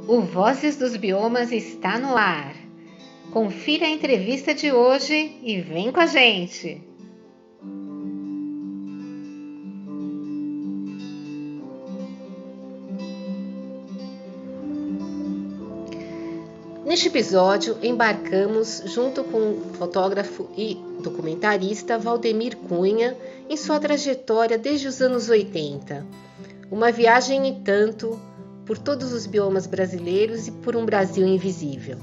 O Vozes dos Biomas está no ar. Confira a entrevista de hoje e vem com a gente! Neste episódio, embarcamos junto com o fotógrafo e documentarista Valdemir Cunha em sua trajetória desde os anos 80. Uma viagem e tanto por todos os biomas brasileiros e por um Brasil invisível.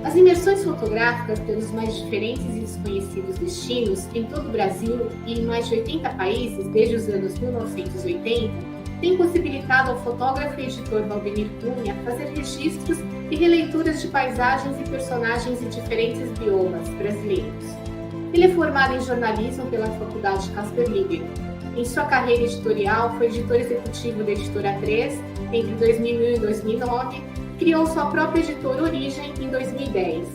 As imersões fotográficas pelos mais diferentes e desconhecidos destinos em todo o Brasil e em mais de 80 países desde os anos 1980 têm possibilitado ao fotógrafo e editor Valdemir Cunha fazer registros e releituras de paisagens e personagens em diferentes biomas brasileiros. Ele é formado em jornalismo pela Faculdade Casper Libero. Em sua carreira editorial, foi editor executivo da Editora 3 entre 2001 e 2009, criou sua própria editora Origem em 2010.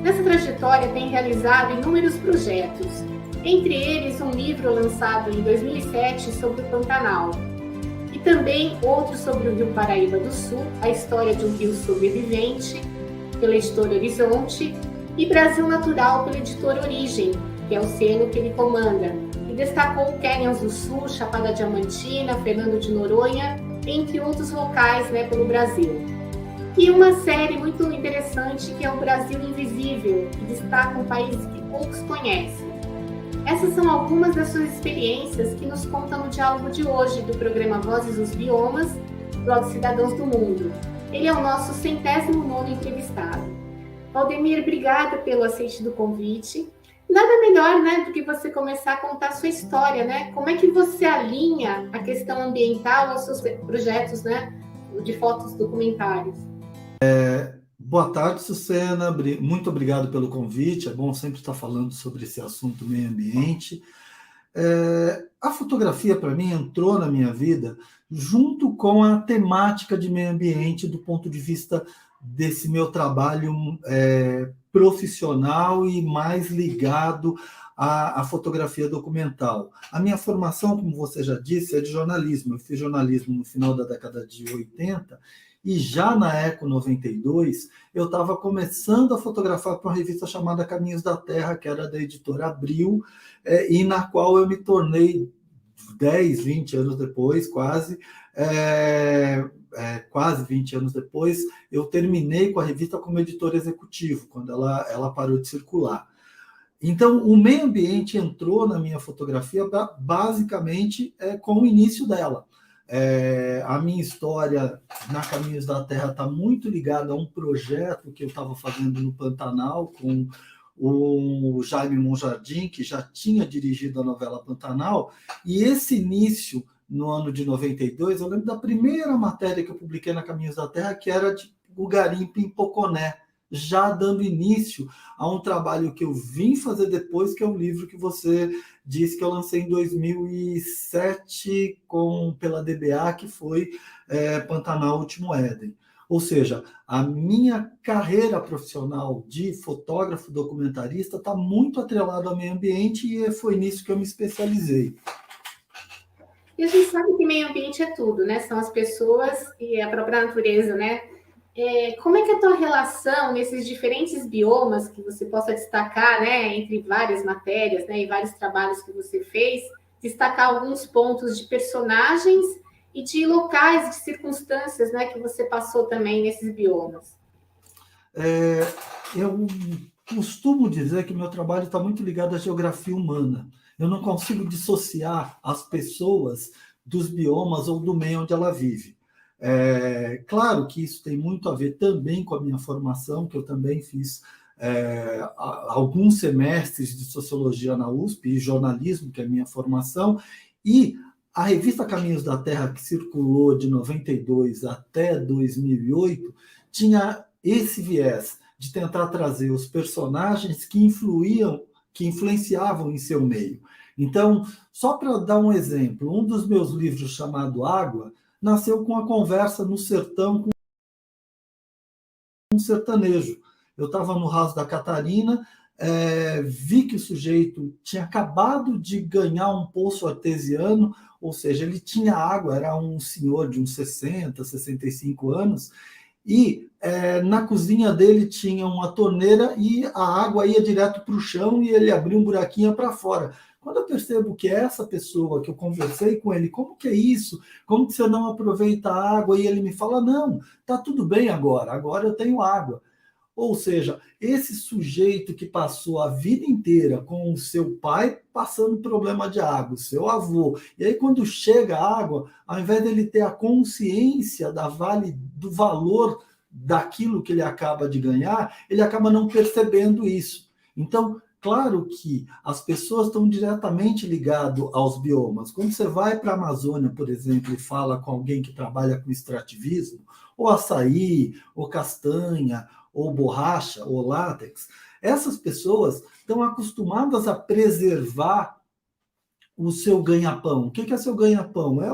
Nessa trajetória tem realizado inúmeros projetos, entre eles um livro lançado em 2007 sobre o Pantanal, e também outro sobre o Rio Paraíba do Sul, a história de um rio sobrevivente, pela editora Horizonte, e Brasil Natural pela editora Origem, que é o selo que ele comanda, e destacou Canyons do Sul, Chapada Diamantina, Fernando de Noronha, entre outros locais pelo Brasil. E uma série muito interessante que é o Brasil Invisível, que destaca um país que poucos conhecem. Essas são algumas das suas experiências que nos contam no diálogo de hoje do programa Vozes dos Biomas, blog Cidadãos do Mundo. Ele é o nosso 109º entrevistado. Valdemir, obrigada pelo aceite do convite. Nada melhor, do que você começar a contar a sua história, Como é que você alinha a questão ambiental aos seus projetos, de fotos documentários? Boa tarde, Sucena. Muito obrigado pelo convite. É bom sempre estar falando sobre esse assunto meio ambiente. A fotografia, para mim, entrou na minha vida junto com a temática de meio ambiente do ponto de vista desse meu trabalho profissional e mais ligado à fotografia documental. A minha formação, como você já disse, é de jornalismo. Eu fiz jornalismo no final da década de 80 e já na Eco 92 eu estava começando a fotografar para uma revista chamada Caminhos da Terra, que era da editora Abril, e na qual eu me tornei 10, 20 anos depois, quase 20 anos depois, eu terminei com a revista como editor executivo, quando ela parou de circular. Então, o meio ambiente entrou na minha fotografia basicamente com o início dela. A minha história na Caminhos da Terra está muito ligada a um projeto que eu estava fazendo no Pantanal com o Jaime Monjardim, que já tinha dirigido a novela Pantanal, e esse início, no ano de 92, eu lembro da primeira matéria que eu publiquei na Caminhos da Terra, que era de o garimpo em Poconé, já dando início a um trabalho que eu vim fazer depois, que é um livro que você disse que eu lancei em 2007 pela DBA, que foi Pantanal Último Éden. Ou seja, a minha carreira profissional de fotógrafo documentarista está muito atrelada ao meio ambiente e foi nisso que eu me especializei. E a gente sabe que meio ambiente é tudo, São as pessoas e a própria natureza, Como é que é a tua relação nesses diferentes biomas que você possa destacar, entre várias matérias, e vários trabalhos que você fez, destacar alguns pontos de personagens e de locais, de circunstâncias, que você passou também nesses biomas? Eu costumo dizer que meu trabalho está muito ligado à geografia humana. Eu não consigo dissociar as pessoas dos biomas ou do meio onde ela vive. Claro que isso tem muito a ver também com a minha formação, que eu também fiz alguns semestres de sociologia na USP e jornalismo, que é a minha formação, e a revista Caminhos da Terra, que circulou de 92 até 2008, tinha esse viés de tentar trazer os personagens que influenciavam em seu meio. Então, só para dar um exemplo, um dos meus livros, chamado Água, nasceu com a conversa no sertão com um sertanejo. Eu estava no Raso da Catarina, vi que o sujeito tinha acabado de ganhar um poço artesiano, ou seja, ele tinha água, era um senhor de uns 60, 65 anos, e na cozinha dele tinha uma torneira e a água ia direto para o chão e ele abria um buraquinho para fora. Quando eu percebo que essa pessoa que eu conversei com ele, como que é isso? Como que você não aproveita a água? E ele me fala, não, tá tudo bem agora eu tenho água. Ou seja, esse sujeito que passou a vida inteira com o seu pai passando problema de água, o seu avô, e aí quando chega a água, ao invés dele ter a consciência do valor daquilo que ele acaba de ganhar, ele acaba não percebendo isso. Então, claro que as pessoas estão diretamente ligadas aos biomas. Quando você vai para a Amazônia, por exemplo, e fala com alguém que trabalha com extrativismo, ou açaí, ou castanha, ou borracha, ou látex, essas pessoas estão acostumadas a preservar o seu ganha-pão. O que é seu ganha-pão? É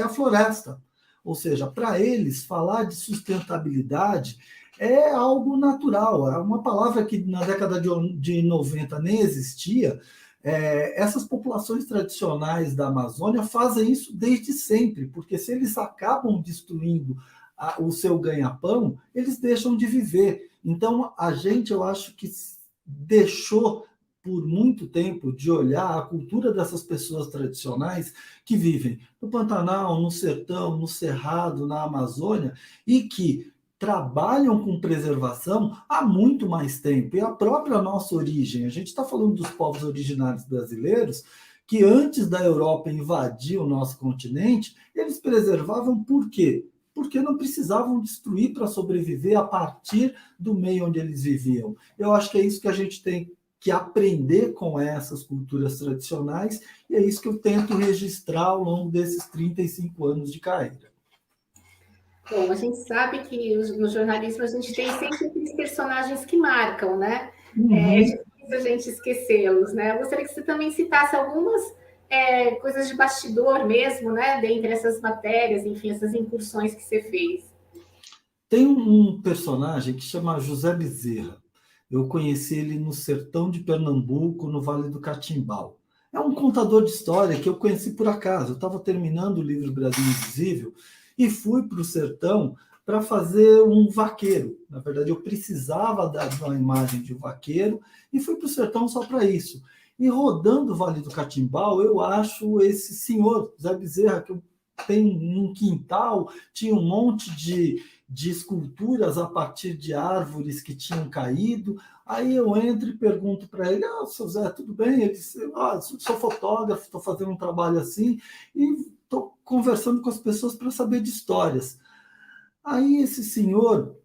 a floresta. Ou seja, para eles, falar de sustentabilidade é algo natural. É uma palavra que na década de 90 nem existia. Essas populações tradicionais da Amazônia fazem isso desde sempre, porque se eles acabam destruindo o seu ganha-pão, eles deixam de viver. Então, eu acho que deixou por muito tempo de olhar a cultura dessas pessoas tradicionais que vivem no Pantanal, no sertão, no Cerrado, na Amazônia, e que trabalham com preservação há muito mais tempo. E a própria nossa origem, a gente está falando dos povos originários brasileiros, que antes da Europa invadir o nosso continente, eles preservavam por quê? Porque não precisavam destruir para sobreviver a partir do meio onde eles viviam. Eu acho que é isso que a gente tem que aprender com essas culturas tradicionais, e é isso que eu tento registrar ao longo desses 35 anos de carreira. Bom, a gente sabe que no jornalismo a gente tem sempre aqueles personagens que marcam, né? É difícil a gente esquecê-los, né? Eu gostaria que você também citasse algumas coisas de bastidor mesmo, né? Dentre essas matérias, enfim, essas incursões que você fez. Tem um personagem que chama José Bezerra. Eu conheci ele no sertão de Pernambuco, no Vale do Catimbau. É um contador de história que eu conheci por acaso. Eu estava terminando o livro Brasil Invisível e fui para o sertão para fazer um vaqueiro. Na verdade, eu precisava dar uma imagem de um vaqueiro e fui para o sertão só para isso. E rodando o Vale do Catimbau, eu acho esse senhor, Zé Bezerra, que eu tenho num quintal, tinha um monte de esculturas a partir de árvores que tinham caído. Aí eu entro e pergunto para ele, seu Zé, tudo bem? Ele disse, sou fotógrafo, estou fazendo um trabalho assim, e estou conversando com as pessoas para saber de histórias. Aí esse senhor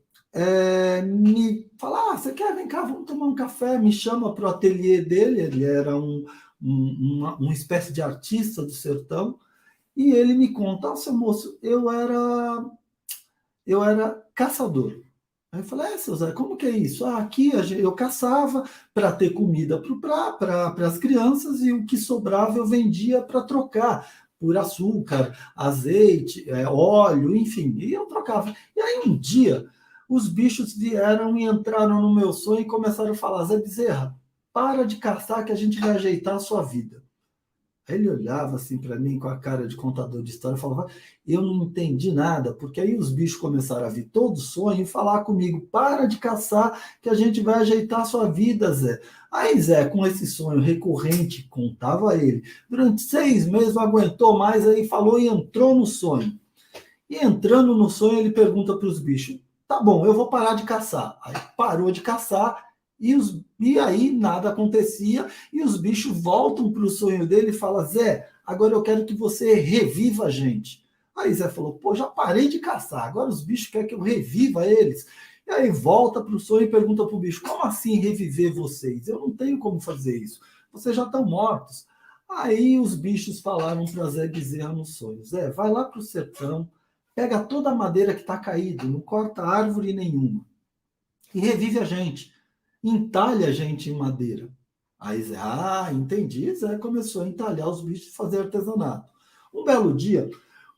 me fala, você quer? Vem cá, vamos tomar um café. Me chama para o ateliê dele, ele era uma espécie de artista do sertão, e ele me conta, seu moço, eu era caçador. Aí eu falei, seu Zé, como que é isso? Aqui eu caçava para ter comida para as crianças e o que sobrava eu vendia para trocar por açúcar, azeite, óleo, enfim, e eu trocava. E aí um dia os bichos vieram e entraram no meu sonho e começaram a falar, Zé Bezerra, para de caçar que a gente vai ajeitar a sua vida. Aí ele olhava assim para mim com a cara de contador de história e falava, eu não entendi nada, porque aí os bichos começaram a vir todo sonho e falar comigo, para de caçar que a gente vai ajeitar a sua vida, Zé. Aí Zé, com esse sonho recorrente, contava ele, durante 6 meses não aguentou mais, aí falou e entrou no sonho. E entrando no sonho, ele pergunta para os bichos, tá bom, eu vou parar de caçar. Aí parou de caçar, e aí nada acontecia, e os bichos voltam para o sonho dele e falam, Zé, agora eu quero que você reviva a gente. Aí Zé falou, pô, já parei de caçar, agora os bichos querem que eu reviva eles. E aí volta para o sonho e pergunta para o bicho, como assim reviver vocês? Eu não tenho como fazer isso, vocês já estão mortos. Aí os bichos falaram para Zé Bezerra no sonho, Zé, vai lá para o sertão, pega toda a madeira que está caída, não corta árvore nenhuma, e revive a gente, entalha a gente em madeira. Aí Zé, entendi, Zé começou a entalhar os bichos e fazer artesanato. Um belo dia,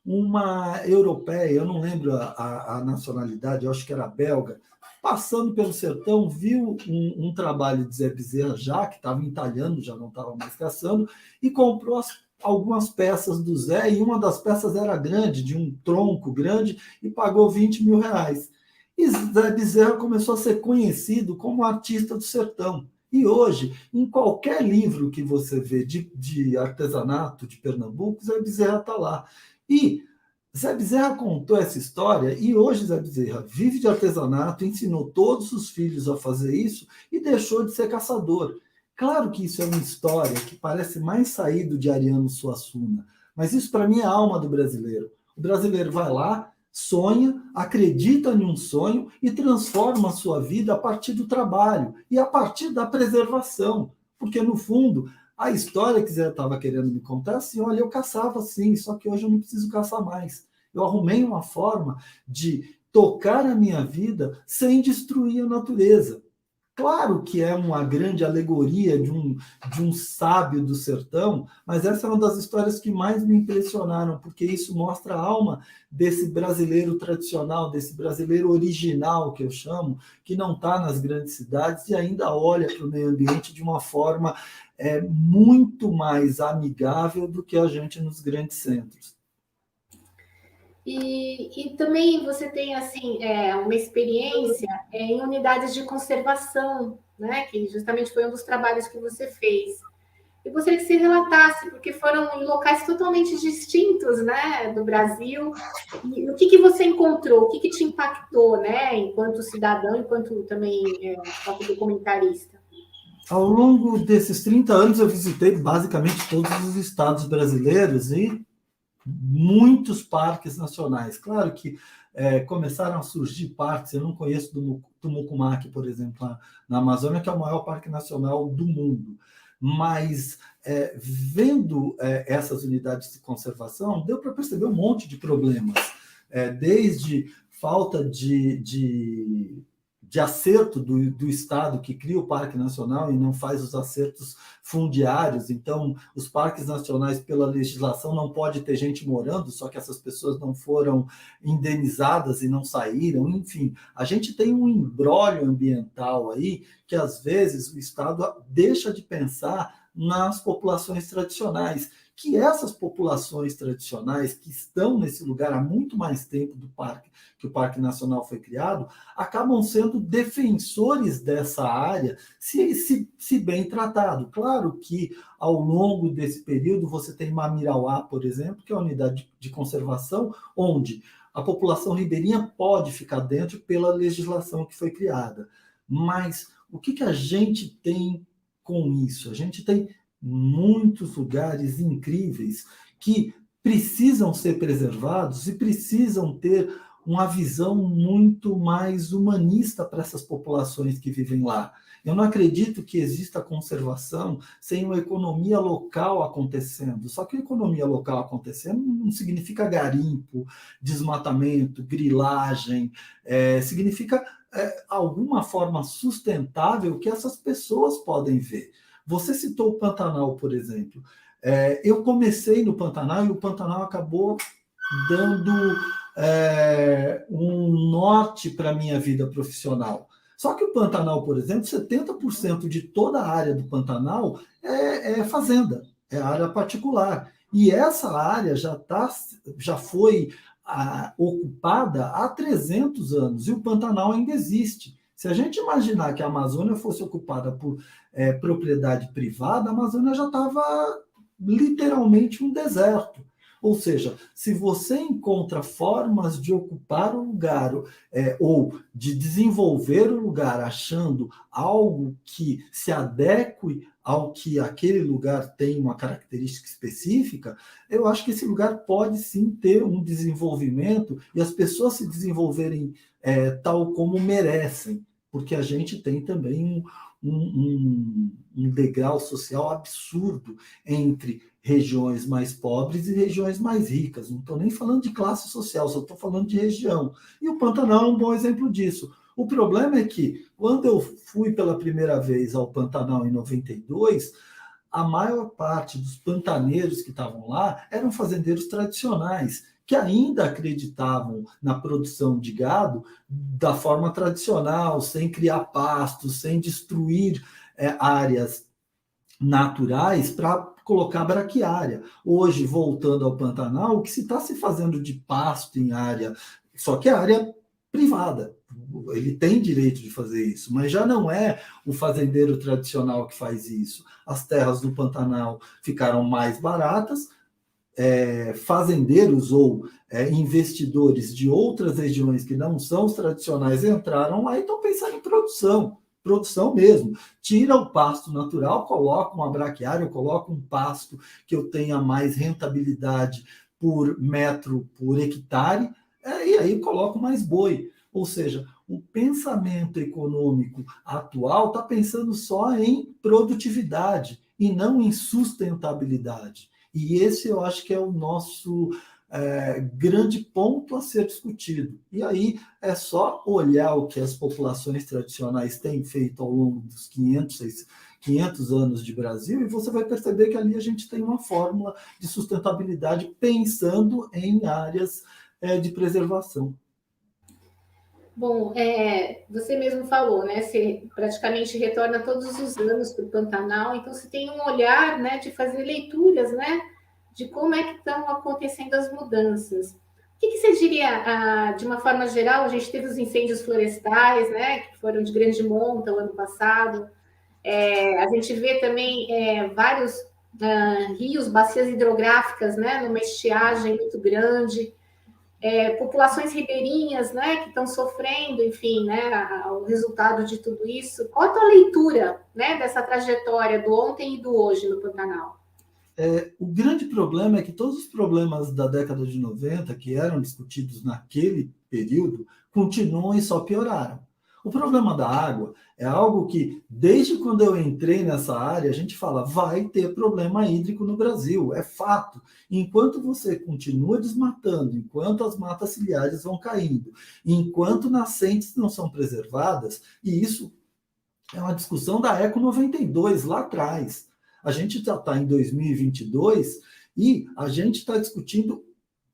uma europeia, eu não lembro a nacionalidade, eu acho que era belga, passando pelo sertão, viu um trabalho de Zé Bezerra já, que estava entalhando, já não estava mais caçando, e comprou algumas peças do Zé, e uma das peças era grande, de um tronco grande, e pagou 20 mil reais. E Zé Bezerra começou a ser conhecido como artista do sertão. E hoje, em qualquer livro que você vê de artesanato de Pernambuco, Zé Bezerra está lá. E Zé Bezerra contou essa história e hoje Zé Bezerra vive de artesanato, ensinou todos os filhos a fazer isso e deixou de ser caçador. Claro que isso é uma história que parece mais saído de Ariano Suassuna, mas isso para mim é a alma do brasileiro. O brasileiro vai lá, sonha, acredita em um sonho e transforma a sua vida a partir do trabalho e a partir da preservação, porque no fundo a história que Zé estava querendo me contar é assim, olha, eu caçava sim, só que hoje eu não preciso caçar mais. Eu arrumei uma forma de tocar a minha vida sem destruir a natureza. Claro que é uma grande alegoria de um sábio do sertão, mas essa é uma das histórias que mais me impressionaram, porque isso mostra a alma desse brasileiro tradicional, desse brasileiro original, que eu chamo, que não está nas grandes cidades e ainda olha para o meio ambiente de uma forma muito mais amigável do que a gente nos grandes centros. E também você tem assim uma experiência em unidades de conservação, né? Que justamente foi um dos trabalhos que você fez. Eu gostaria que você relatasse, porque foram em locais totalmente distintos, né, do Brasil. E o que você encontrou? O que te impactou, né, enquanto cidadão, enquanto também documentarista? Ao longo desses 30 anos, eu visitei basicamente todos os estados brasileiros e muitos parques nacionais. Claro que começaram a surgir parques, eu não conheço do Mucumaque, por exemplo, na Amazônia, que é o maior parque nacional do mundo. Mas vendo essas unidades de conservação, deu para perceber um monte de problemas, desde falta de acerto do Estado, que cria o Parque Nacional e não faz os acertos fundiários. Então, os parques nacionais, pela legislação, não pode ter gente morando, só que essas pessoas não foram indenizadas e não saíram. Enfim, a gente tem um imbróglio ambiental aí que, às vezes, o Estado deixa de pensar nas populações tradicionais, que essas populações tradicionais que estão nesse lugar há muito mais tempo que o Parque Nacional foi criado, acabam sendo defensores dessa área se bem tratado. Claro que ao longo desse período você tem Mamirauá, por exemplo, que é a unidade de conservação, onde a população ribeirinha pode ficar dentro pela legislação que foi criada. Mas o que a gente tem com isso? A gente tem muitos lugares incríveis que precisam ser preservados e precisam ter uma visão muito mais humanista para essas populações que vivem lá. Eu não acredito que exista conservação sem uma economia local acontecendo. Só que a economia local acontecendo não significa garimpo, desmatamento, grilagem, significa alguma forma sustentável que essas pessoas podem ver. Você citou o Pantanal, por exemplo. Eu comecei no Pantanal e o Pantanal acabou dando um norte para a minha vida profissional. Só que o Pantanal, por exemplo, 70% de toda a área do Pantanal é fazenda, é área particular. E essa área já foi ocupada há 300 anos e o Pantanal ainda existe. Se a gente imaginar que a Amazônia fosse ocupada por propriedade privada, a Amazônia já estava literalmente um deserto. Ou seja, se você encontra formas de ocupar o lugar ou de desenvolver o lugar achando algo que se adeque ao que aquele lugar tem uma característica específica, eu acho que esse lugar pode sim ter um desenvolvimento e as pessoas se desenvolverem tal como merecem, porque a gente tem também um degrau social absurdo entre regiões mais pobres e regiões mais ricas. Não estou nem falando de classe social, só estou falando de região. E o Pantanal é um bom exemplo disso. O problema é que, quando eu fui pela primeira vez ao Pantanal em 92, a maior parte dos pantaneiros que estavam lá eram fazendeiros tradicionais, que ainda acreditavam na produção de gado da forma tradicional, sem criar pastos, sem destruir áreas naturais para colocar braquiária. Hoje, voltando ao Pantanal, o que se está se fazendo de pasto em área, só que é área privada, ele tem direito de fazer isso, mas já não é o fazendeiro tradicional que faz isso. As terras do Pantanal ficaram mais baratas, fazendeiros ou investidores de outras regiões que não são os tradicionais entraram lá e estão pensando em produção mesmo. Tira o pasto natural, coloca uma braquiária, coloca um pasto que eu tenha mais rentabilidade por metro, por hectare, e aí coloco mais boi. Ou seja, o pensamento econômico atual está pensando só em produtividade e não em sustentabilidade. E esse eu acho que é o nosso grande ponto a ser discutido. E aí é só olhar o que as populações tradicionais têm feito ao longo dos 500 anos de Brasil, e você vai perceber que ali a gente tem uma fórmula de sustentabilidade pensando em áreas de preservação. Bom, você mesmo falou, né? Você praticamente retorna todos os anos para o Pantanal, então você tem um olhar, né, de fazer leituras, né, de como é que estão acontecendo as mudanças. O que você diria, de uma forma geral? A gente teve os incêndios florestais, né, que foram de grande monta o ano passado. A gente vê também vários rios, bacias hidrográficas, né, numa estiagem muito grande. Populações ribeirinhas, né, que estão sofrendo, enfim, né, o resultado de tudo isso. Qual a tua leitura, né, dessa trajetória do ontem e do hoje no Pantanal? O grande problema é que todos os problemas da década de 90, que eram discutidos naquele período, continuam e só pioraram. O problema da água é algo que, desde quando eu entrei nessa área, a gente fala, vai ter problema hídrico no Brasil, é fato. Enquanto você continua desmatando, enquanto as matas ciliares vão caindo, enquanto nascentes não são preservadas, e isso é uma discussão da Eco 92, lá atrás. A gente já está em 2022 e a gente está discutindo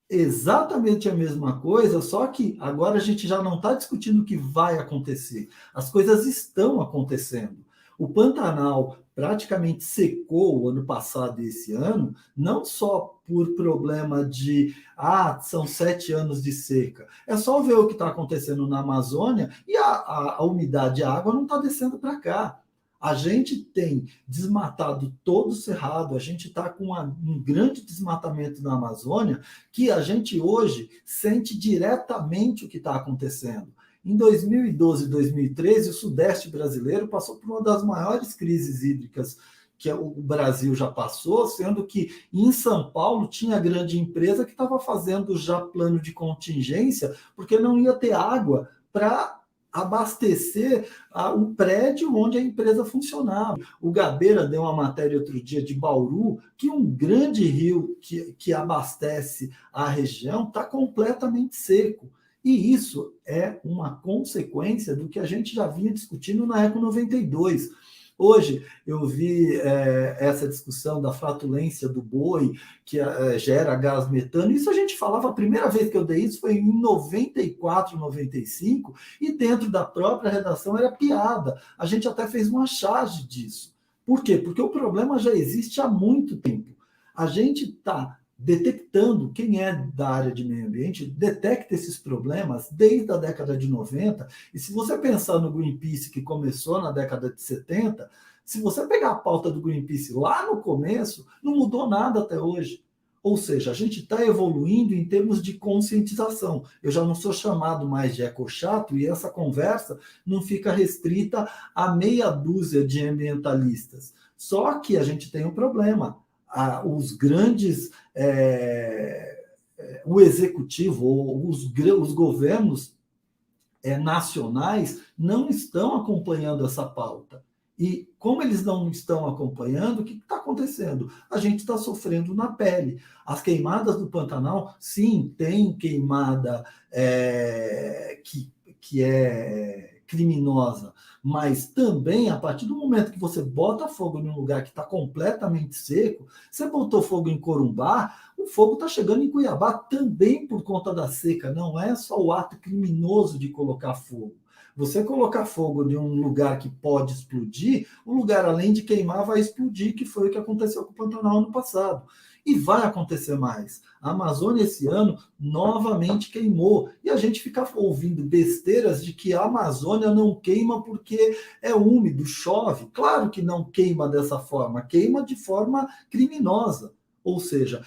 exatamente a mesma coisa, só que agora a gente já não está discutindo o que vai acontecer. As coisas estão acontecendo. O Pantanal praticamente secou o ano passado e esse ano, não só por problema de são 7 anos de seca. É só ver o que está acontecendo na Amazônia e a umidade, a água não está descendo para cá. A gente tem desmatado todo o cerrado, a gente está com um grande desmatamento na Amazônia, que a gente hoje sente diretamente o que está acontecendo. Em 2012 e 2013, o Sudeste brasileiro passou por uma das maiores crises hídricas que o Brasil já passou, sendo que em São Paulo tinha grande empresa que estava fazendo já plano de contingência, porque não ia ter água para abastecer o prédio onde a empresa funcionava. O Gabeira deu uma matéria outro dia de Bauru, que um grande rio que abastece a região está completamente seco. E isso é uma consequência do que a gente já vinha discutindo na Eco 92. Hoje eu vi essa discussão da flatulência do boi, que gera gás metano. Isso a gente falava, a primeira vez que eu dei isso foi em 94, 95, e dentro da própria redação era piada. A gente até fez uma charge disso. Por quê? Porque o problema já existe há muito tempo. A gente está detectando, quem é da área de meio ambiente, detecta esses problemas desde a década de 90, e se você pensar no Greenpeace, que começou na década de 70, se você pegar a pauta do Greenpeace lá no começo, não mudou nada até hoje. Ou seja, a gente está evoluindo em termos de conscientização. Eu já não sou chamado mais de ecochato, e essa conversa não fica restrita a meia dúzia de ambientalistas. Só que a gente tem um problema. Os grandes, o executivo, ou os governos nacionais não estão acompanhando essa pauta. E como eles não estão acompanhando, o que está acontecendo? A gente está sofrendo na pele. As queimadas do Pantanal, sim, tem queimada que é criminosa, mas também, a partir do momento que você bota fogo em um lugar que está completamente seco, você botou fogo em Corumbá, o fogo está chegando em Cuiabá também por conta da seca, não é só o ato criminoso de colocar fogo. Você colocar fogo em um lugar que pode explodir, o lugar, além de queimar, vai explodir, que foi o que aconteceu com o Pantanal ano passado. E vai acontecer mais. A Amazônia, esse ano, novamente queimou. E a gente fica ouvindo besteiras de que a Amazônia não queima porque é úmido, chove. Claro que não queima dessa forma, queima de forma criminosa. Ou seja,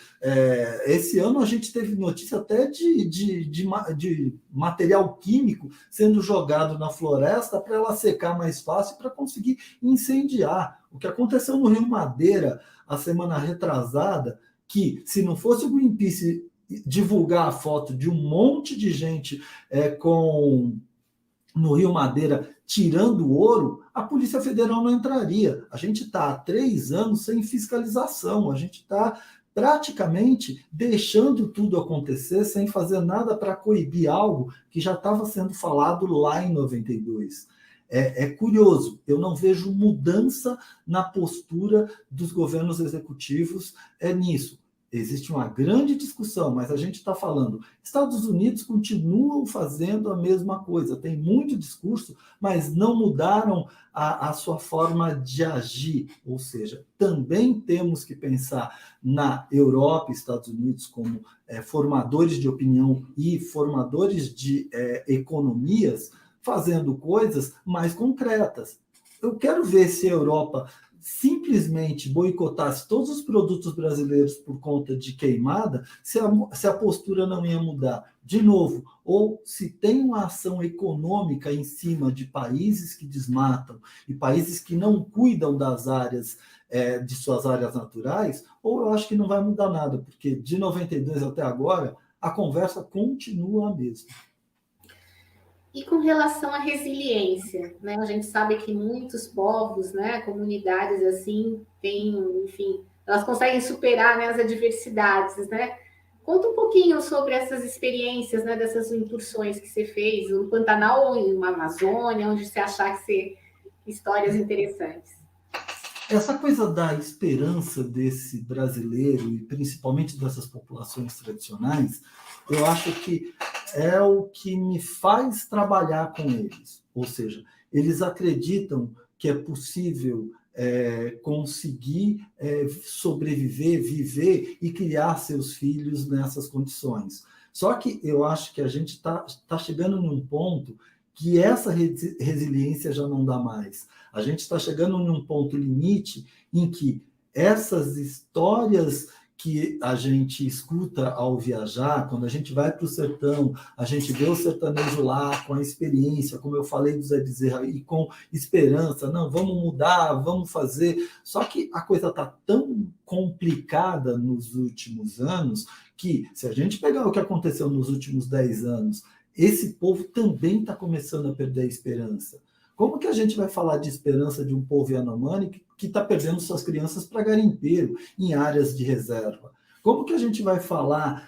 esse ano a gente teve notícia até de material químico sendo jogado na floresta para ela secar mais fácil para conseguir incendiar. O que aconteceu no Rio Madeira a semana retrasada, que se não fosse o Greenpeace divulgar a foto de um monte de gente no Rio Madeira tirando ouro, a Polícia Federal não entraria. A gente está há 3 anos sem fiscalização, a gente está praticamente deixando tudo acontecer sem fazer nada para coibir algo que já estava sendo falado lá em 92. É curioso, eu não vejo mudança na postura dos governos executivos nisso. Existe uma grande discussão, mas a gente está falando, Estados Unidos continuam fazendo a mesma coisa, tem muito discurso, mas não mudaram a sua forma de agir, ou seja, também temos que pensar na Europa e Estados Unidos como formadores de opinião e formadores de economias, fazendo coisas mais concretas. Eu quero ver se a Europa simplesmente boicotasse todos os produtos brasileiros por conta de queimada, se a postura não ia mudar. De novo, ou se tem uma ação econômica em cima de países que desmatam e países que não cuidam das áreas, de suas áreas naturais, ou eu acho que não vai mudar nada, porque de 92 até agora, a conversa continua a mesma. E com relação à resiliência, né? A gente sabe que muitos povos, né, comunidades assim, enfim, elas conseguem superar, né, as adversidades, né? Conta um pouquinho sobre essas experiências, né, dessas incursões que você fez no Pantanal ou na Amazônia, onde você achar que você histórias interessantes. Essa coisa da esperança desse brasileiro, e principalmente dessas populações tradicionais, eu acho que é o que me faz trabalhar com eles. Ou seja, eles acreditam que é possível conseguir sobreviver, viver e criar seus filhos nessas condições. Só que eu acho que a gente está chegando num ponto que essa resiliência já não dá mais. A gente está chegando num ponto limite em que essas histórias que a gente escuta ao viajar, quando a gente vai para o sertão, a gente vê o sertanejo lá com a experiência, como eu falei do Zé Bezerra, e com esperança, não, vamos mudar, vamos fazer. Só que a coisa está tão complicada nos últimos anos que, se a gente pegar o que aconteceu nos últimos 10 anos, esse povo também está começando a perder a esperança. Como que a gente vai falar de esperança de um povo Yanomami que está perdendo suas crianças para garimpeiro em áreas de reserva? Como que a gente vai falar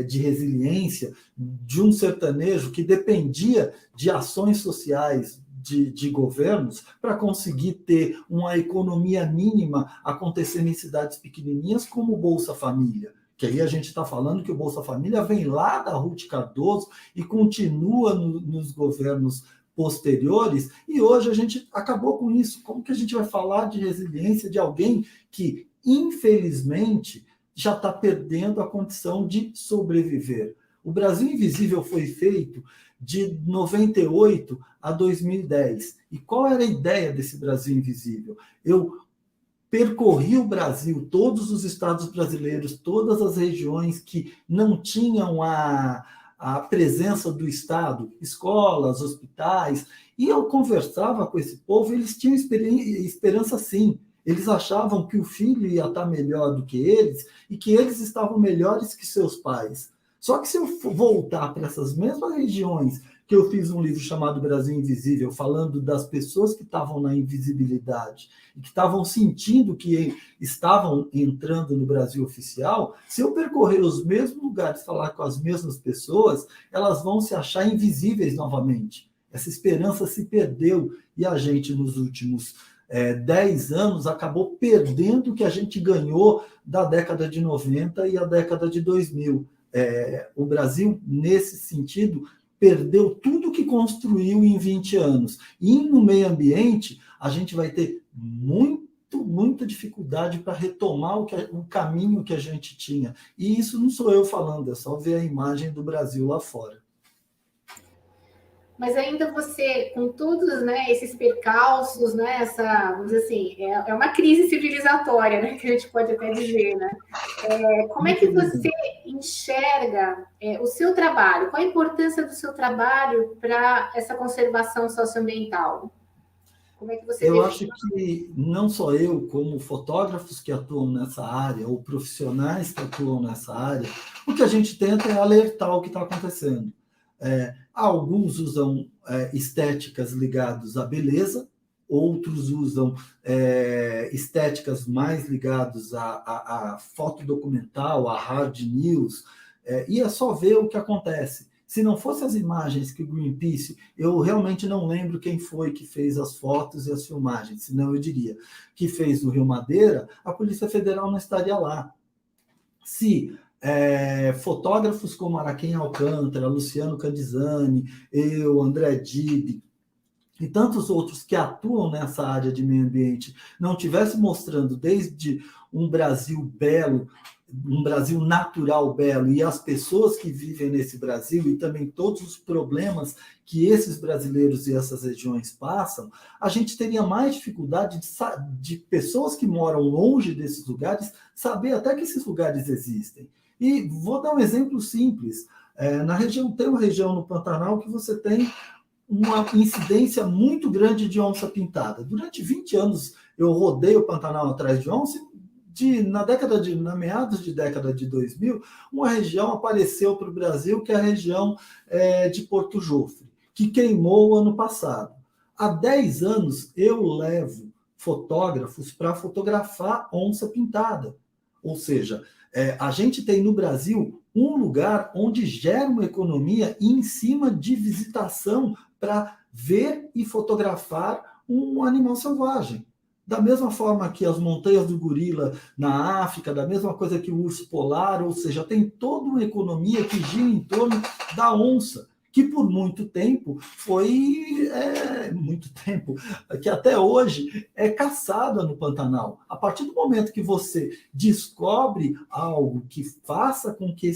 de resiliência de um sertanejo que dependia de ações sociais de governos para conseguir ter uma economia mínima acontecendo em cidades pequenininhas como o Bolsa Família? Que aí a gente está falando que o Bolsa Família vem lá da Ruth Cardoso e continua nos governos posteriores, e hoje a gente acabou com isso. Como que a gente vai falar de resiliência de alguém que, infelizmente, já está perdendo a condição de sobreviver? O Brasil Invisível foi feito de 98 a 2010. E qual era a ideia desse Brasil Invisível? Eu percorri o Brasil, todos os estados brasileiros, todas as regiões que não tinham a presença do Estado, escolas, hospitais, e eu conversava com esse povo, eles tinham esperança sim. Eles achavam que o filho ia estar melhor do que eles e que eles estavam melhores que seus pais. Só que se eu voltar para essas mesmas regiões, que eu fiz um livro chamado Brasil Invisível, falando das pessoas que estavam na invisibilidade e que estavam sentindo que estavam entrando no Brasil oficial, se eu percorrer os mesmos lugares, falar com as mesmas pessoas, elas vão se achar invisíveis novamente. Essa esperança se perdeu e a gente, nos últimos 10 anos, acabou perdendo o que a gente ganhou da década de 90 e a década de 2000. O Brasil, nesse sentido, perdeu tudo que construiu em 20 anos. E no meio ambiente, a gente vai ter muita dificuldade para retomar o caminho que a gente tinha. E isso não sou eu falando, é só ver a imagem do Brasil lá fora. Mas ainda você, com todos, né, esses percalços, né, vamos dizer assim, é uma crise civilizatória, né, que a gente pode até dizer, né? Como é que você enxerga o seu trabalho? Qual a importância do seu trabalho para essa conservação socioambiental? Como é que você Eu acho que não só eu, como fotógrafos que atuam nessa área, ou profissionais que atuam nessa área, o que a gente tenta é alertar o que está acontecendo. Alguns usam estéticas ligadas à beleza, outros usam estéticas mais ligadas à foto documental, à hard news, e é só ver o que acontece. Se não fossem as imagens que o Greenpeace, eu realmente não lembro quem foi que fez as fotos e as filmagens, senão eu diria que fez no Rio Madeira, a Polícia Federal não estaria lá. Se fotógrafos como Araquém Alcântara, Luciano Candizani, eu, André Dib e tantos outros que atuam nessa área de meio ambiente não tivessem mostrando desde um Brasil belo, um Brasil natural belo, e as pessoas que vivem nesse Brasil e também todos os problemas que esses brasileiros e essas regiões passam, a gente teria mais dificuldade de pessoas que moram longe desses lugares saber até que esses lugares existem. E vou dar um exemplo simples. Tem uma região no Pantanal que você tem uma incidência muito grande de onça pintada. Durante 20 anos eu rodei o Pantanal atrás de onça. Na meados de década de 2000, uma região apareceu para o Brasil, que é a região de Porto Jofre, que queimou o ano passado. Há 10 anos eu levo fotógrafos para fotografar onça pintada. Ou seja, a gente tem no Brasil um lugar onde gera uma economia em cima de visitação para ver e fotografar um animal selvagem. Da mesma forma que as montanhas do gorila na África, da mesma coisa que o urso polar, ou seja, tem toda uma economia que gira em torno da onça, que por muito tempo que até hoje é caçada no Pantanal. A partir do momento que você descobre algo que faça com que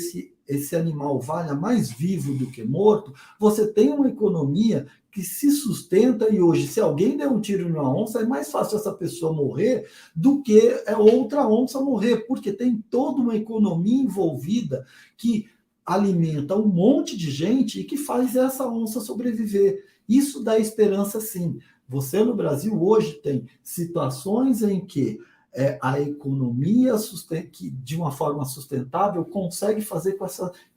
esse animal valha mais vivo do que morto, você tem uma economia que se sustenta, e hoje, se alguém der um tiro numa onça, é mais fácil essa pessoa morrer do que outra onça morrer, porque tem toda uma economia envolvida que alimenta um monte de gente e que faz essa onça sobreviver. Isso dá esperança, sim. Você, no Brasil, hoje tem situações em que a economia, que de uma forma sustentável, consegue fazer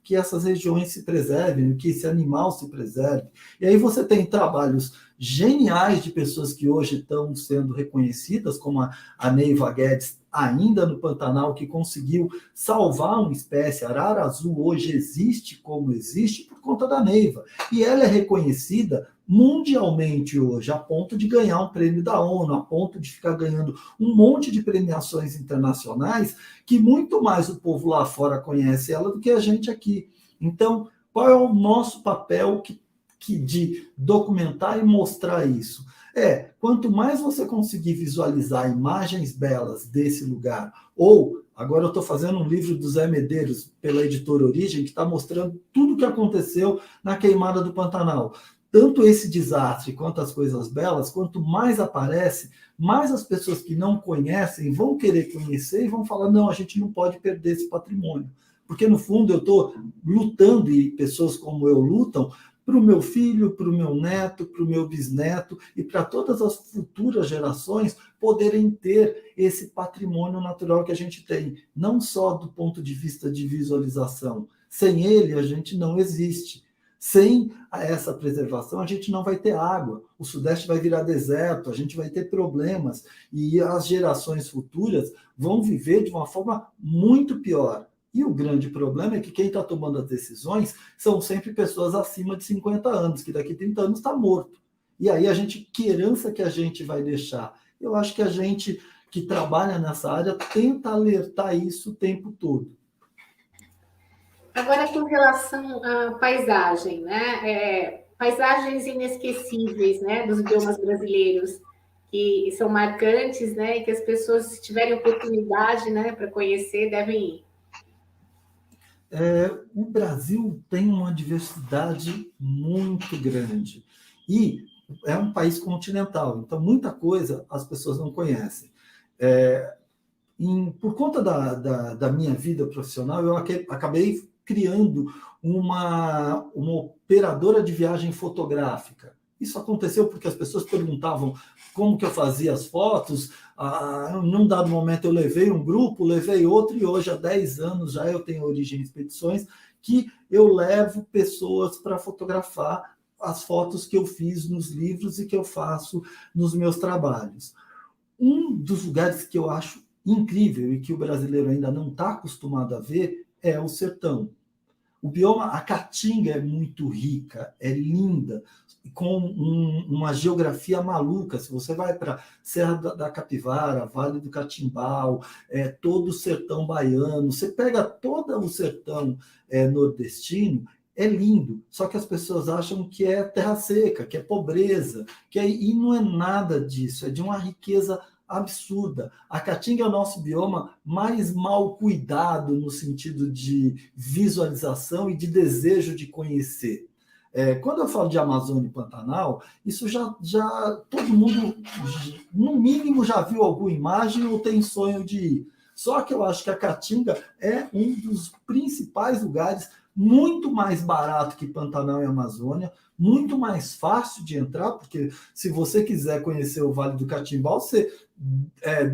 que essas regiões se preservem, que esse animal se preserve. E aí você tem trabalhos geniais de pessoas que hoje estão sendo reconhecidas, como a Neiva Guedes, ainda no Pantanal, que conseguiu salvar uma espécie. A arara azul hoje existe como existe por conta da Neiva. E ela é reconhecida mundialmente hoje, a ponto de ganhar um prêmio da ONU, a ponto de ficar ganhando um monte de premiações internacionais, que muito mais o povo lá fora conhece ela do que a gente aqui. Então, qual é o nosso papel de documentar e mostrar isso? Quanto mais você conseguir visualizar imagens belas desse lugar, ou, agora eu estou fazendo um livro do Zé Medeiros, pela editora Origem, que está mostrando tudo o que aconteceu na queimada do Pantanal. Tanto esse desastre quanto as coisas belas, quanto mais aparece, mais as pessoas que não conhecem vão querer conhecer e vão falar, não, a gente não pode perder esse patrimônio. porque no fundo eu estou lutando, e pessoas como eu lutam, para o meu filho, para o meu neto, para o meu bisneto e para todas as futuras gerações poderem ter esse patrimônio natural que a gente tem, não só do ponto de vista de visualização. Sem ele, a gente não existe. Sem essa preservação, a gente não vai ter água. O Sudeste vai virar deserto, a gente vai ter problemas e as gerações futuras vão viver de uma forma muito pior. E o grande problema é que quem está tomando as decisões são sempre pessoas acima de 50 anos, que daqui a 30 anos está morto. E aí que herança que a gente vai deixar? Eu acho que a gente que trabalha nessa área tenta alertar isso o tempo todo. Agora, com relação à paisagem, né? Paisagens inesquecíveis, né, dos biomas brasileiros, que são marcantes, né, e que as pessoas, se tiverem oportunidade, né, para conhecer, devem ir. O Brasil tem uma diversidade muito grande e é um país continental, então muita coisa as pessoas não conhecem. Por conta da minha vida profissional, eu acabei criando uma operadora de viagem fotográfica. Isso aconteceu porque as pessoas perguntavam como que eu fazia as fotos. Num dado momento eu levei um grupo, levei outro, e hoje há 10 anos já eu tenho Origem Expedições, que eu levo pessoas para fotografar as fotos que eu fiz nos livros e que eu faço nos meus trabalhos. Um dos lugares que eu acho incrível e que o brasileiro ainda não está acostumado a ver é o sertão. O bioma, a Caatinga é muito rica, é linda, com uma geografia maluca. Se você vai para Serra da Capivara, Vale do Catimbau, todo o sertão baiano, você pega todo o sertão nordestino, é lindo, só que as pessoas acham que é terra seca, que é pobreza, e não é nada disso, é de uma riqueza absurda. A Caatinga é o nosso bioma mais mal cuidado no sentido de visualização e de desejo de conhecer. Quando eu falo de Amazônia e Pantanal, isso já todo mundo, no mínimo, já viu alguma imagem ou tem sonho de ir. Só que eu acho que a Caatinga é um dos principais lugares, muito mais barato que Pantanal e Amazônia, muito mais fácil de entrar, porque se você quiser conhecer o Vale do Catimbau, você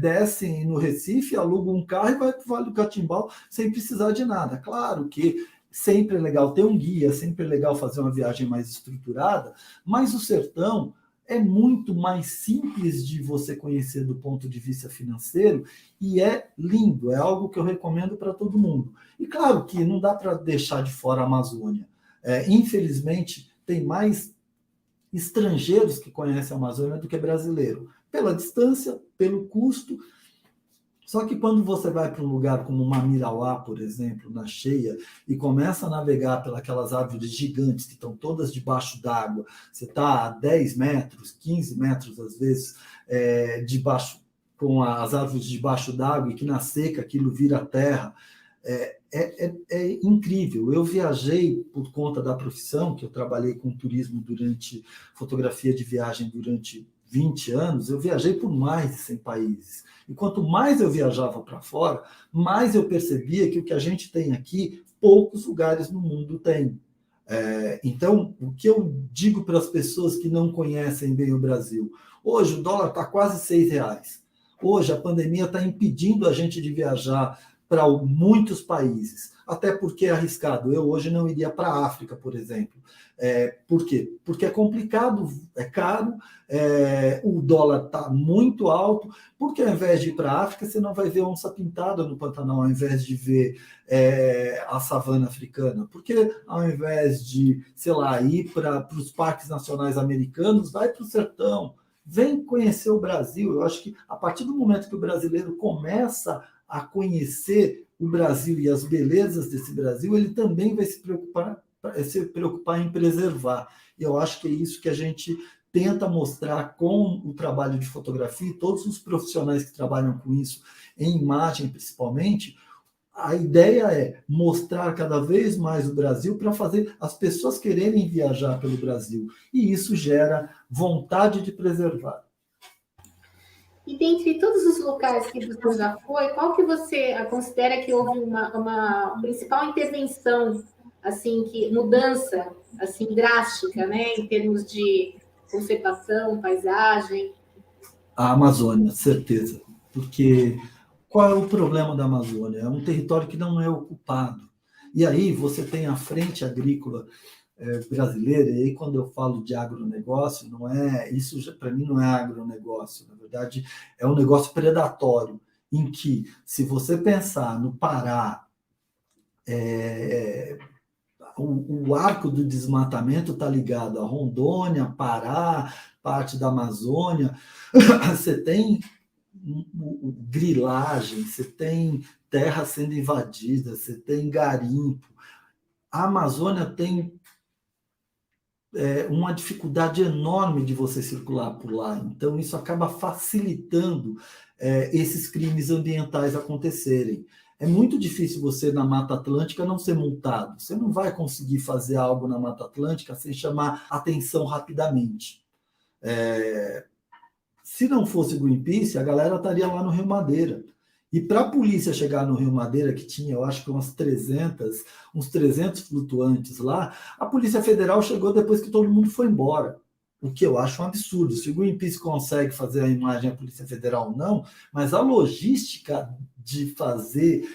desce no Recife, aluga um carro e vai para o Vale do Catimbau sem precisar de nada. Claro que sempre é legal ter um guia, sempre é legal fazer uma viagem mais estruturada, mas o sertão é muito mais simples de você conhecer do ponto de vista financeiro e é lindo, é algo que eu recomendo para todo mundo. E claro que não dá para deixar de fora a Amazônia. Infelizmente, tem mais estrangeiros que conhecem a Amazônia do que brasileiro, pela distância, pelo custo. Só que quando você vai para um lugar como Mamirauá, por exemplo, na cheia, e começa a navegar pelas árvores gigantes que estão todas debaixo d'água, você está a 10 metros, 15 metros, às vezes, debaixo, com as árvores debaixo d'água, e que na seca aquilo vira terra. É incrível. Eu viajei por conta da profissão, que eu trabalhei com turismo fotografia de viagem durante 20 anos, eu viajei por mais de 100 países. E quanto mais eu viajava para fora, mais eu percebia que o que a gente tem aqui, poucos lugares no mundo têm. Então, o que eu digo para as pessoas que não conhecem bem o Brasil? Hoje o dólar está quase R$6. Hoje a pandemia está impedindo a gente de viajar para muitos países, até porque é arriscado. Eu hoje não iria para a África, por exemplo. Por quê? Porque é complicado, é caro, o dólar está muito alto, porque ao invés de ir para a África, você não vai ver onça pintada no Pantanal, ao invés de ver a savana africana, porque ao invés de, sei lá, ir para os parques nacionais americanos, vai para o sertão, vem conhecer o Brasil. Eu acho que a partir do momento que o brasileiro começa a conhecer o Brasil e as belezas desse Brasil, ele também vai se preocupar em preservar. E eu acho que é isso que a gente tenta mostrar com o trabalho de fotografia, e todos os profissionais que trabalham com isso, em imagem principalmente. A ideia é mostrar cada vez mais o Brasil para fazer as pessoas quererem viajar pelo Brasil. E isso gera vontade de preservar. E dentre todos os locais que você já foi, qual que você considera que houve uma principal intervenção, assim, que mudança, assim, drástica, né, em termos de conservação, paisagem? A Amazônia, certeza. Porque qual é o problema da Amazônia? É um território que não é ocupado. E aí você tem a frente agrícola brasileira, e aí quando eu falo de agronegócio, não é isso, para mim não é agronegócio, na verdade é um negócio predatório, em que se você pensar no Pará, é, o arco do desmatamento está ligado a Rondônia, Pará, parte da Amazônia, você tem grilagem, você tem terra sendo invadida, você tem garimpo. A Amazônia tem uma dificuldade enorme de você circular por lá. Então, isso acaba facilitando esses crimes ambientais acontecerem. É muito difícil você, na Mata Atlântica, não ser multado. Você não vai conseguir fazer algo na Mata Atlântica sem chamar atenção rapidamente. Se não fosse Greenpeace, a galera estaria lá no Rio Madeira. E para a polícia chegar no Rio Madeira, que tinha, eu acho que uns 300 flutuantes lá, a Polícia Federal chegou depois que todo mundo foi embora. O que eu acho um absurdo. Se o Greenpeace consegue fazer a imagem da Polícia Federal, não, mas a logística de fazer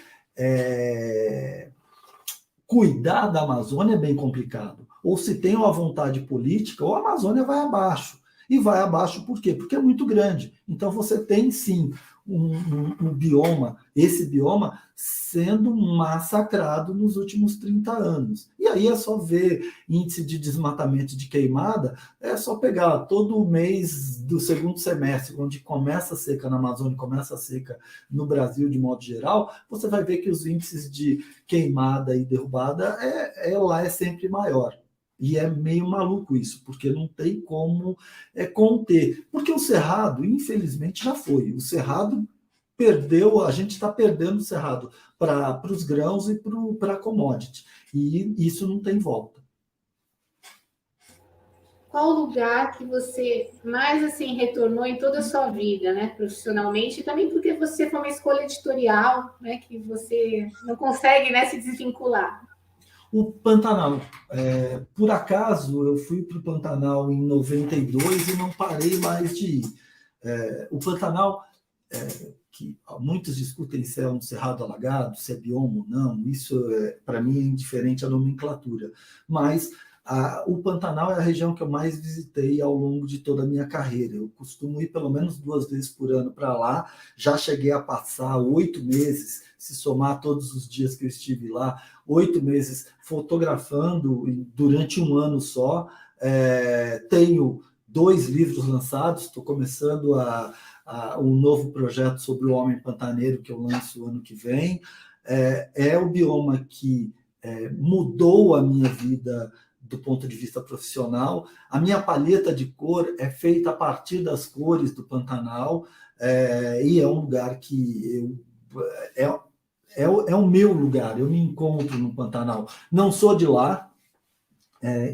cuidar da Amazônia é bem complicado. Ou se tem uma vontade política, ou a Amazônia vai abaixo. E vai abaixo por quê? Porque é muito grande. Então você tem sim um bioma, esse bioma sendo massacrado nos últimos 30 anos. E aí é só ver índice de desmatamento de queimada, é só pegar todo mês do segundo semestre, onde começa a seca na Amazônia, começa a seca no Brasil de modo geral, você vai ver que os índices de queimada e derrubada lá é sempre maior. E é meio maluco isso, porque não tem como conter. Porque o Cerrado, infelizmente, já foi. O Cerrado perdeu, a gente está perdendo o Cerrado para os grãos e para a commodity. E isso não tem volta. Qual lugar que você mais assim retornou em toda a sua vida, né, profissionalmente, e também porque você foi uma escolha editorial, né, que você não consegue, né, se desvincular? O Pantanal. Por acaso, eu fui para o Pantanal em 92 e não parei mais de ir. O Pantanal, que muitos discutem se é um cerrado alagado, se é bioma ou não, isso para mim é indiferente à nomenclatura. Mas o Pantanal é a região que eu mais visitei ao longo de toda a minha carreira. Eu costumo ir pelo menos 2 vezes por ano para lá. Já cheguei a passar 8 meses, se somar todos os dias que eu estive lá, 8 meses fotografando durante um ano só. Tenho 2 livros lançados, estou começando um novo projeto sobre o homem pantaneiro que eu lanço o ano que vem. É o bioma que mudou a minha vida do ponto de vista profissional. A minha palheta de cor é feita a partir das cores do Pantanal, e é um lugar que é o meu lugar, eu me encontro no Pantanal. Não sou de lá,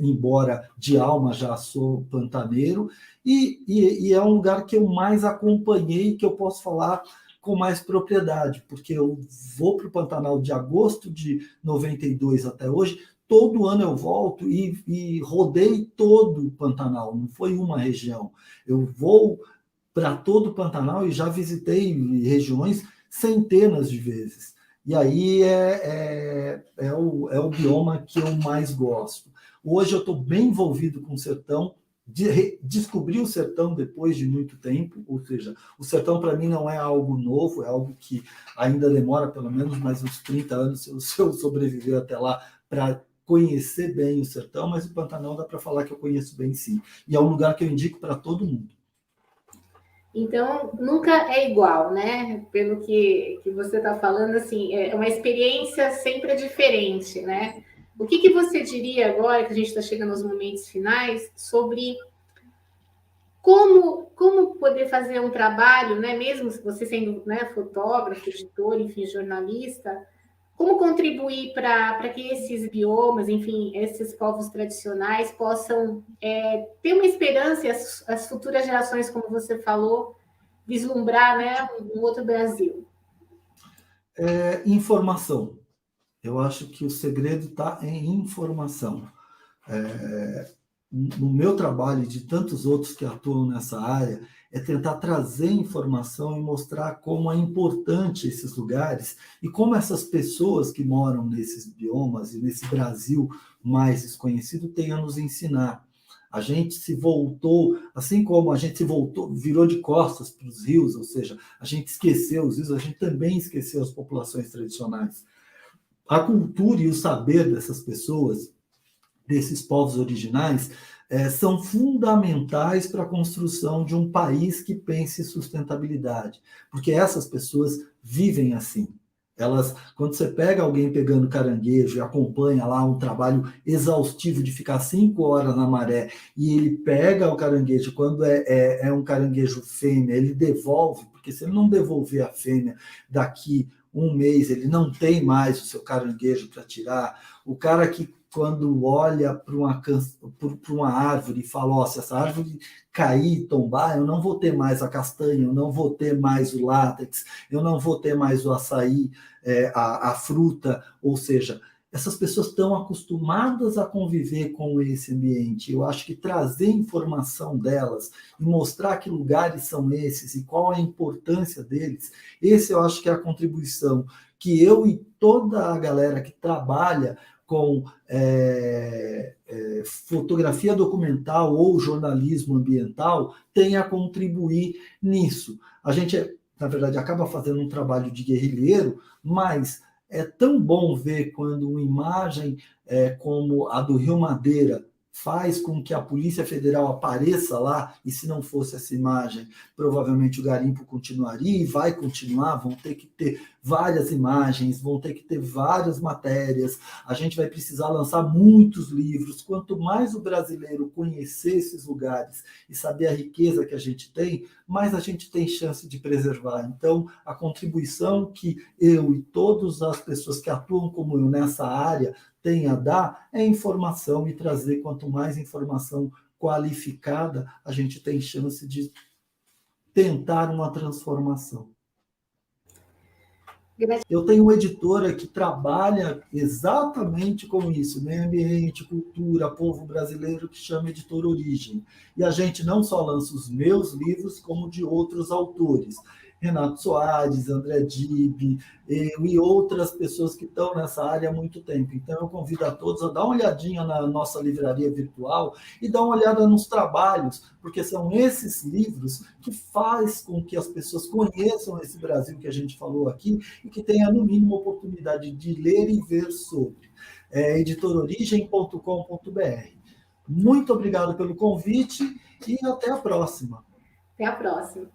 embora de alma já sou pantaneiro, e é um lugar que eu mais acompanhei, que eu posso falar com mais propriedade, porque eu vou para o Pantanal de agosto de 92 até hoje, todo ano eu volto e rodei todo o Pantanal, não foi uma região. Eu vou para todo o Pantanal e já visitei regiões centenas de vezes. E aí é o bioma que eu mais gosto. Hoje eu estou bem envolvido com o sertão, descobri o sertão depois de muito tempo, ou seja, o sertão para mim não é algo novo, é algo que ainda demora pelo menos mais uns 30 anos se eu sobreviver até lá para conhecer bem o sertão, mas o Pantanal dá para falar que eu conheço bem sim. E é um lugar que eu indico para todo mundo. Então, nunca é igual, né? Pelo que você está falando, assim, é uma experiência sempre diferente, né? O que você diria agora, que a gente está chegando aos momentos finais, sobre como poder fazer um trabalho, né? Mesmo você sendo, né, fotógrafo, editor, enfim, jornalista, como contribuir para que esses biomas, enfim, esses povos tradicionais possam ter uma esperança e as futuras gerações, como você falou, vislumbrar, né, um outro Brasil? Informação. Eu acho que o segredo está em informação. No meu trabalho e de tantos outros que atuam nessa área, é tentar trazer informação e mostrar como é importante esses lugares e como essas pessoas que moram nesses biomas e nesse Brasil mais desconhecido têm a nos ensinar. A gente se voltou, assim como a gente se voltou, virou de costas para os rios, ou seja, a gente esqueceu os rios, a gente também esqueceu as populações tradicionais. A cultura e o saber dessas pessoas, desses povos originais, são fundamentais para a construção de um país que pense em sustentabilidade, porque essas pessoas vivem assim. Elas, quando você pega alguém pegando caranguejo e acompanha lá um trabalho exaustivo de ficar 5 horas na maré, e ele pega o caranguejo, quando é um caranguejo fêmea, ele devolve, porque se ele não devolver a fêmea daqui um mês, ele não tem mais o seu caranguejo para tirar. O cara que, quando olha para uma árvore e fala, oh, se essa árvore cair e tombar, eu não vou ter mais a castanha, eu não vou ter mais o látex, eu não vou ter mais o açaí, a fruta, ou seja, essas pessoas estão acostumadas a conviver com esse ambiente. Eu acho que trazer informação delas e mostrar que lugares são esses e qual a importância deles, esse eu acho que é a contribuição que eu e toda a galera que trabalha com fotografia documental ou jornalismo ambiental tem a contribuir nisso. A gente, na verdade, acaba fazendo um trabalho de guerrilheiro, mas é tão bom ver quando uma imagem como a do Rio Madeira faz com que a Polícia Federal apareça lá, e se não fosse essa imagem, provavelmente o garimpo continuaria e vai continuar, vão ter que ter várias imagens, vão ter que ter várias matérias, a gente vai precisar lançar muitos livros. Quanto mais o brasileiro conhecer esses lugares e saber a riqueza que a gente tem, mais a gente tem chance de preservar. Então, a contribuição que eu e todas as pessoas que atuam como eu nessa área tem a dar é informação, e trazer quanto mais informação qualificada, a gente tem chance de tentar uma transformação. Eu tenho uma editora que trabalha exatamente com isso, meio ambiente, cultura, povo brasileiro, que chama Editora Origem. E a gente não só lança os meus livros, como de outros autores. Renato Soares, André Dib, e outras pessoas que estão nessa área há muito tempo. Então, eu convido a todos a dar uma olhadinha na nossa livraria virtual e dar uma olhada nos trabalhos, porque são esses livros que faz com que as pessoas conheçam esse Brasil que a gente falou aqui e que tenha, no mínimo, a oportunidade de ler e ver sobre. editororigem.com.br. Muito obrigado pelo convite e até a próxima. Até a próxima.